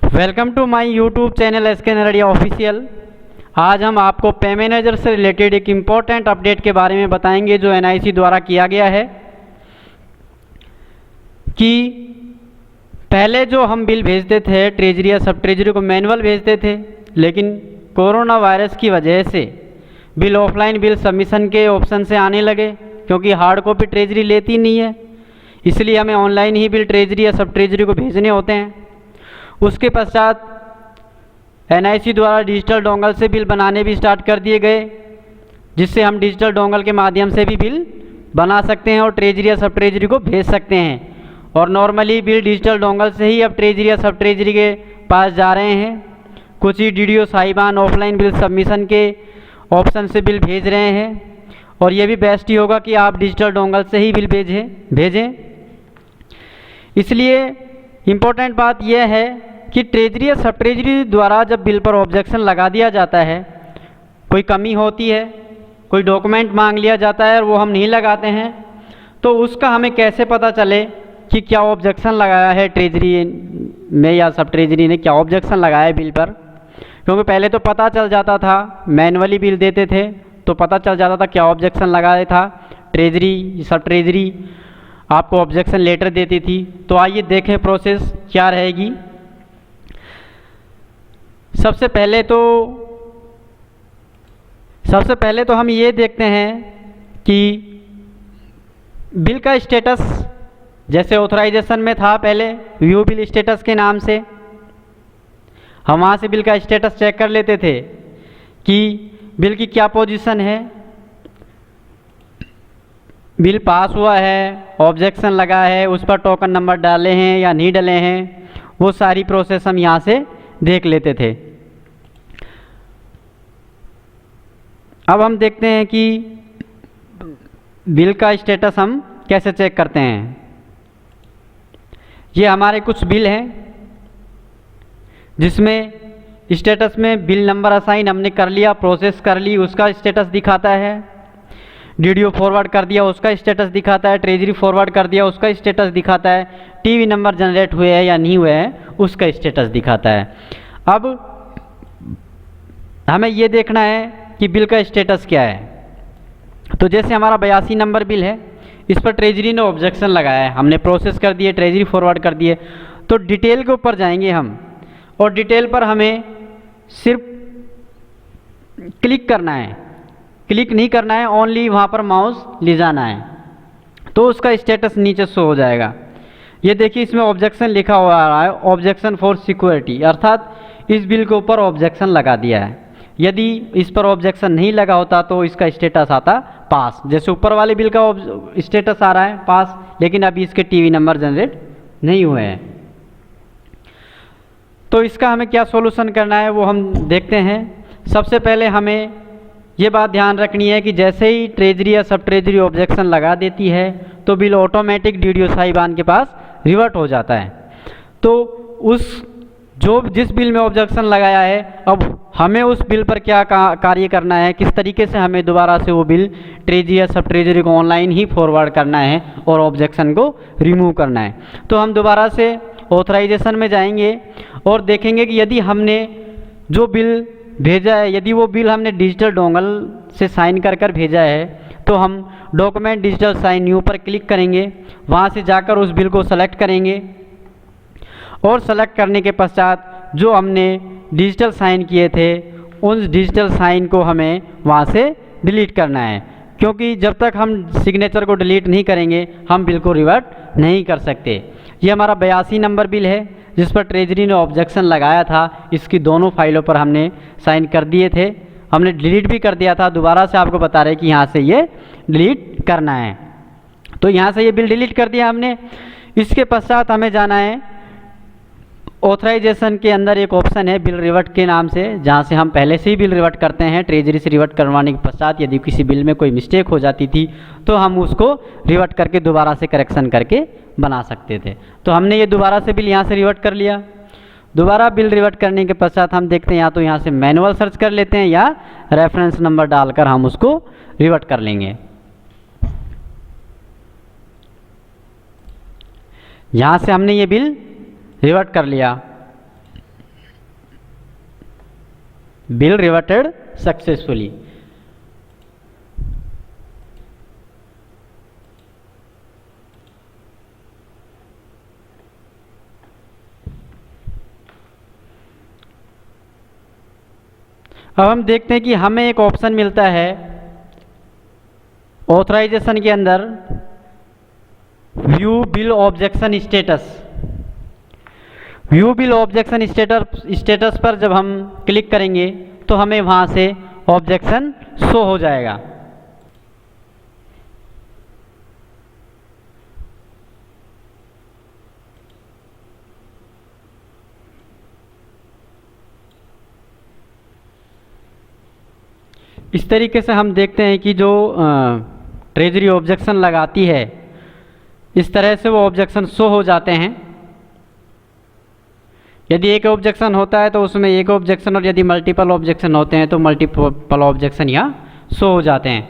Welcome to my YouTube channel SK Nardia official. आज हम आपको पे मैनेजर से रिलेटेड एक इम्पोर्टेंट अपडेट के बारे में बताएंगे जो एनआईसी द्वारा किया गया है कि पहले जो हम बिल भेजते थे ट्रेजरी या सब ट्रेजरी को मैनुअल भेजते थे, लेकिन कोरोना वायरस की वजह से बिल ऑफलाइन बिल सबमिशन के ऑप्शन से आने लगे, क्योंकि हार्ड कॉपी ट्रेजरी लेती नहीं है, इसलिए हमें ऑनलाइन ही बिल ट्रेजरी या सब ट्रेजरी को भेजने होते हैं। उसके पश्चात एनआईसी द्वारा डिजिटल डोंगल से बिल बनाने भी स्टार्ट कर दिए गए, जिससे हम डिजिटल डोंगल के माध्यम से भी बिल बना सकते हैं और ट्रेजरी या सब ट्रेजरी को भेज सकते हैं। और नॉर्मली बिल डिजिटल डोंगल से ही अब ट्रेजरी या सब ट्रेजरी के पास जा रहे हैं। कुछ ही डीडीओ साहिबान ऑफलाइन बिल सबमिशन के ऑप्शन से बिल भेज रहे हैं, और ये भी बेस्ट ही होगा कि आप डिजिटल डोंगल से ही बिल भेजें। इसलिए इम्पोर्टेंट बात यह है कि ट्रेजरी या सब ट्रेजरी द्वारा जब बिल पर ऑब्जेक्शन लगा दिया जाता है, कोई कमी होती है, कोई डॉक्यूमेंट मांग लिया जाता है और वो हम नहीं लगाते हैं, तो उसका हमें कैसे पता चले कि क्या ऑब्जेक्शन लगाया है ट्रेजरी में या सब ट्रेजरी ने क्या ऑब्जेक्शन लगाया है बिल पर। क्योंकि पहले तो पता चल जाता था, मैनुअली बिल देते थे तो पता चल जाता था क्या ऑब्जेक्शन लगाया था, ट्रेजरी सब ट्रेजरी आपको ऑब्जेक्शन लेटर देती थी। तो आइए देखें प्रोसेस क्या रहेगी। सबसे पहले तो हम ये देखते हैं कि बिल का स्टेटस, जैसे ऑथराइजेशन में था पहले व्यू बिल स्टेटस के नाम से, हम वहाँ से बिल का स्टेटस चेक कर लेते थे कि बिल की क्या पोजीशन है, बिल पास हुआ है, ऑब्जेक्शन लगा है, उस पर टोकन नंबर डाले हैं या नहीं डाले हैं, वो सारी प्रोसेस हम यहाँ से देख लेते थे। अब हम देखते हैं कि बिल का स्टेटस हम कैसे चेक करते हैं। ये हमारे कुछ बिल हैं जिसमें स्टेटस में बिल नंबर असाइन हमने कर लिया, प्रोसेस कर ली, उसका स्टेटस दिखाता है। डीडीओ फॉरवर्ड कर दिया, उसका स्टेटस दिखाता है। ट्रेजरी फॉरवर्ड कर दिया, उसका स्टेटस दिखाता है। टीवी नंबर जनरेट हुए हैं या नहीं हुए हैं, उसका स्टेटस दिखाता है। अब हमें ये देखना है कि बिल का स्टेटस क्या है। तो जैसे हमारा 82 नंबर बिल है, इस पर ट्रेजरी ने ऑब्जेक्शन लगाया है, हमने प्रोसेस कर दिए, ट्रेजरी फॉरवर्ड कर दिए, तो डिटेल के ऊपर जाएंगे हम, और डिटेल पर हमें सिर्फ क्लिक करना है, क्लिक नहीं करना है, ओनली वहाँ पर माउस ले जाना है, तो उसका स्टेटस नीचे शो हो जाएगा। ये देखिए इसमें ऑब्जेक्शन लिखा हुआ आ रहा है, ऑब्जेक्शन फॉर सिक्योरिटी, अर्थात इस बिल के ऊपर ऑब्जेक्शन लगा दिया है। यदि इस पर ऑब्जेक्शन नहीं लगा होता तो इसका स्टेटस आता पास, जैसे ऊपर वाले बिल का स्टेटस आ रहा है पास, लेकिन अभी इसके टीवी नंबर जनरेट नहीं हुए हैं। तो इसका हमें क्या सॉल्यूशन करना है वो हम देखते हैं। सबसे पहले हमें ये बात ध्यान रखनी है कि जैसे ही ट्रेजरी या सब ट्रेजरी ऑब्जेक्शन लगा देती है तो बिल ऑटोमेटिक डीडीओ साहिबान के पास रिवर्ट हो जाता है। तो जिस बिल में ऑब्जेक्शन लगाया है, अब हमें उस बिल पर क्या कार्य करना है, किस तरीके से हमें दोबारा से वो बिल ट्रेजरी या सब ट्रेजरी को ऑनलाइन ही फॉरवर्ड करना है और ऑब्जेक्शन को रिमूव करना है। तो हम दोबारा से ऑथराइजेशन में जाएंगे और देखेंगे कि यदि हमने जो बिल भेजा है, यदि वो बिल हमने डिजिटल डोंगल से साइन कर भेजा है, तो हम डॉक्यूमेंट डिजिटल साइन न्यू पर क्लिक करेंगे, वहाँ से जाकर उस बिल को सेलेक्ट करेंगे, और सेलेक्ट करने के पश्चात जो हमने डिजिटल साइन किए थे उन डिजिटल साइन को हमें वहाँ से डिलीट करना है, क्योंकि जब तक हम सिग्नेचर को डिलीट नहीं करेंगे हम बिल को रिवर्ट नहीं कर सकते। ये हमारा 82 नंबर बिल है जिस पर ट्रेजरी ने ऑब्जेक्शन लगाया था, इसकी दोनों फाइलों पर हमने साइन कर दिए थे, हमने डिलीट भी कर दिया था। दोबारा से आपको बता रहे कि यहाँ से ये डिलीट करना है, तो यहाँ से ये बिल डिलीट कर दिया हमने। इसके पश्चात हमें जाना है ऑथराइजेशन के अंदर एक ऑप्शन है बिल रिवर्ट के नाम से, जहाँ से हम पहले से ही बिल रिवर्ट करते हैं। ट्रेजरी से रिवर्ट करवाने के पश्चात यदि किसी बिल में कोई मिस्टेक हो जाती थी तो हम उसको रिवर्ट करके दोबारा से करेक्शन करके बना सकते थे। तो हमने ये दोबारा से बिल यहाँ से रिवर्ट कर लिया। दोबारा बिल रिवर्ट करने के पश्चात हम देखते हैं या तो यहाँ से मैनुअल सर्च कर लेते हैं या रेफरेंस नंबर डालकर हम उसको रिवर्ट कर लेंगे। यहाँ से हमने ये बिल रिवर्ट कर लिया। Bill reverted successfully. अब हम देखते हैं कि हमें एक ऑप्शन मिलता है ऑथराइजेशन के अंदर, view bill objection status. View bill objection status पर जब हम क्लिक करेंगे तो हमें वहाँ से ऑब्जेक्शन शो हो जाएगा। इस तरीके से हम देखते हैं कि जो ट्रेजरी ऑब्जेक्शन लगाती है, इस तरह से वो ऑब्जेक्शन शो हो जाते हैं। यदि एक ऑब्जेक्शन होता है तो उसमें एक ऑब्जेक्शन, और यदि मल्टीपल ऑब्जेक्शन होते हैं तो मल्टीपल ऑब्जेक्शन यहाँ शो हो जाते हैं।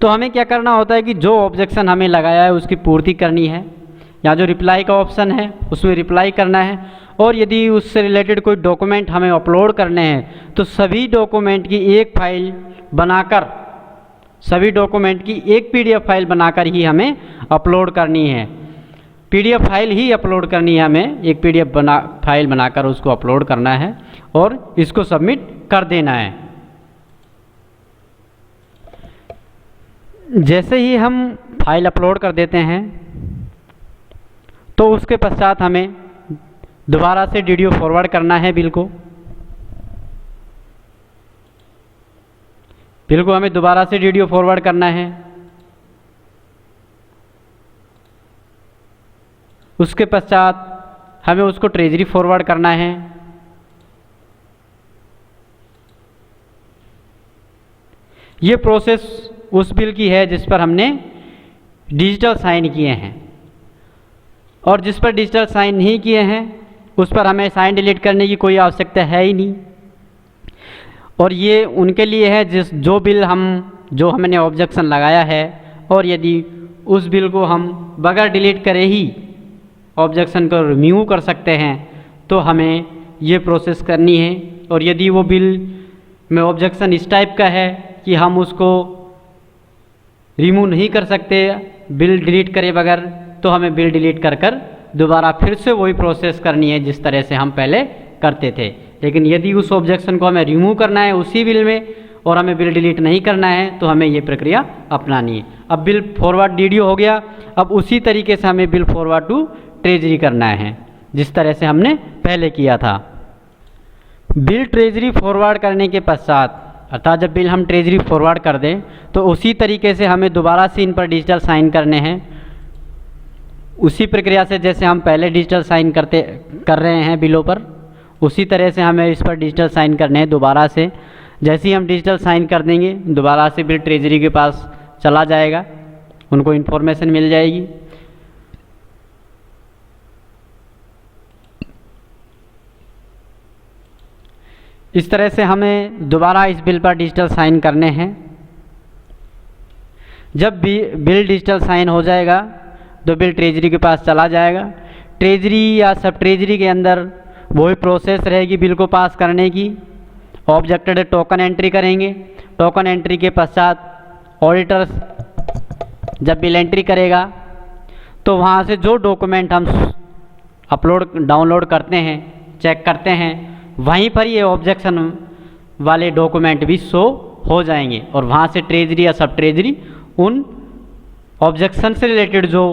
तो हमें क्या करना होता है कि जो ऑब्जेक्शन हमें लगाया है उसकी पूर्ति करनी है। यहाँ जो रिप्लाई का ऑप्शन है उसमें रिप्लाई करना है, और यदि उससे रिलेटेड कोई डॉक्यूमेंट हमें अपलोड करने हैं तो सभी डॉक्यूमेंट की एक फाइल बनाकर, सभी डॉक्यूमेंट की एक पीडीएफ फाइल बनाकर ही हमें अपलोड करनी है। पीडीएफ फाइल ही अपलोड करनी है हमें, एक पीडीएफ फाइल बनाकर उसको अपलोड करना है और इसको सबमिट कर देना है। जैसे ही हम फाइल अपलोड कर देते हैं तो उसके पश्चात हमें दोबारा से डीडीओ फॉरवर्ड करना है बिल को। हमें दोबारा से डीडीओ फॉरवर्ड करना है। उसके पश्चात हमें उसको ट्रेजरी फॉरवर्ड करना है। ये प्रोसेस उस बिल की है जिस पर हमने डिजिटल साइन किए हैं, और जिस पर डिजिटल साइन नहीं किए हैं उस पर हमें साइन डिलीट करने की कोई आवश्यकता है ही नहीं। और ये उनके लिए है जो बिल जो हमने ऑब्जेक्शन लगाया है, और यदि उस बिल को हम बगैर डिलीट करे ही ऑब्जेक्शन को रिमूव कर सकते हैं तो हमें ये प्रोसेस करनी है। और यदि वो बिल में ऑब्जेक्शन इस टाइप का है कि हम उसको रिमूव नहीं कर सकते बिल डिलीट करे बगैर, तो हमें बिल डिलीट कर दोबारा फिर से वही प्रोसेस करनी है जिस तरह से हम पहले करते थे। लेकिन यदि उस ऑब्जेक्शन को हमें रिमूव करना है उसी बिल में और हमें बिल डिलीट नहीं करना है तो हमें ये प्रक्रिया अपनानी है। अब बिल फॉरवर्ड डीडीओ हो गया, अब उसी तरीके से हमें बिल फॉरवर्ड टू ट्रेजरी करना है जिस तरह से हमने पहले किया था। बिल ट्रेजरी फॉरवर्ड करने के पश्चात, अर्थात जब बिल हम ट्रेजरी फॉरवर्ड कर दें तो उसी तरीके से हमें दोबारा से इन पर डिजिटल साइन करने हैं। उसी प्रक्रिया से जैसे हम पहले डिजिटल साइन कर रहे हैं बिलों पर, उसी तरह से हमें इस पर डिजिटल साइन करने हैं दोबारा से। जैसे ही हम डिजिटल साइन कर देंगे दोबारा से बिल ट्रेजरी के पास चला जाएगा, उनको इन्फॉर्मेशन मिल जाएगी। इस तरह से हमें दोबारा इस बिल पर डिजिटल साइन करने हैं। जब भी बिल डिजिटल साइन हो जाएगा तो बिल ट्रेजरी के पास चला जाएगा। ट्रेजरी या सब ट्रेजरी के अंदर वही प्रोसेस रहेगी बिल को पास करने की। ऑब्जेक्टेड टोकन एंट्री करेंगे। टोकन एंट्री के पश्चात ऑडिटर्स जब बिल एंट्री करेगा तो वहाँ से जो डॉक्यूमेंट हम डाउनलोड करते हैं, चेक करते हैं, वहीं पर ये ऑब्जेक्शन वाले डॉक्यूमेंट भी शो हो जाएंगे। और वहाँ से ट्रेजरी या सब ट्रेजरी उन ऑब्जेक्शन से रिलेटेड जो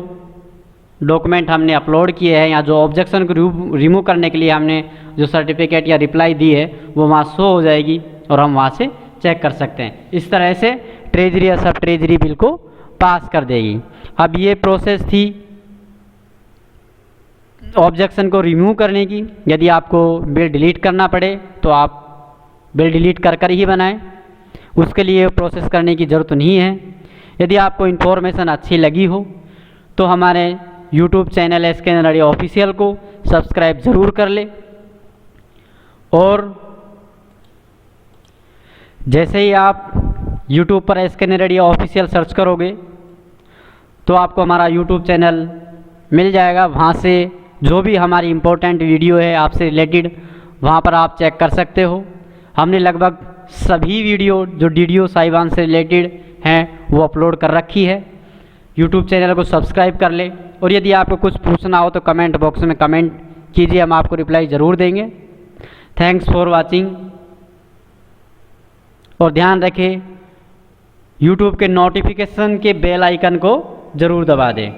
डॉक्यूमेंट हमने अपलोड किए हैं या जो ऑब्जेक्शन को रिमूव करने के लिए हमने जो सर्टिफिकेट या रिप्लाई दी है वो वहाँ शो हो जाएगी और हम वहाँ से चेक कर सकते हैं। इस तरह से ट्रेजरी या सब ट्रेजरी बिल को पास कर देगी। अब ये प्रोसेस थी ऑब्जेक्शन को रिमूव करने की। यदि आपको बिल डिलीट करना पड़े तो आप बिल डिलीट कर ही बनाएं, उसके लिए प्रोसेस करने की ज़रूरत नहीं है। यदि आपको इन्फॉर्मेशन अच्छी लगी हो तो हमारे YouTube channel SK Naradi official को सब्सक्राइब ज़रूर कर ले, और जैसे ही आप YouTube पर SK Naradi ऑफिशियल सर्च करोगे तो आपको हमारा YouTube चैनल मिल जाएगा। वहाँ से जो भी हमारी इम्पोर्टेंट वीडियो है आपसे रिलेटेड वहाँ पर आप चेक कर सकते हो। हमने लगभग सभी वीडियो जो DDO साहिबान से रिलेटेड हैं वो अपलोड कर रखी है। यूट्यूब चैनल को सब्सक्राइब कर ले, और यदि आपको कुछ पूछना हो तो कमेंट बॉक्स में कमेंट कीजिए, हम आपको रिप्लाई ज़रूर देंगे। थैंक्स फॉर वाचिंग, और ध्यान रखें यूट्यूब के नोटिफिकेशन के बेल आइकन को ज़रूर दबा दें।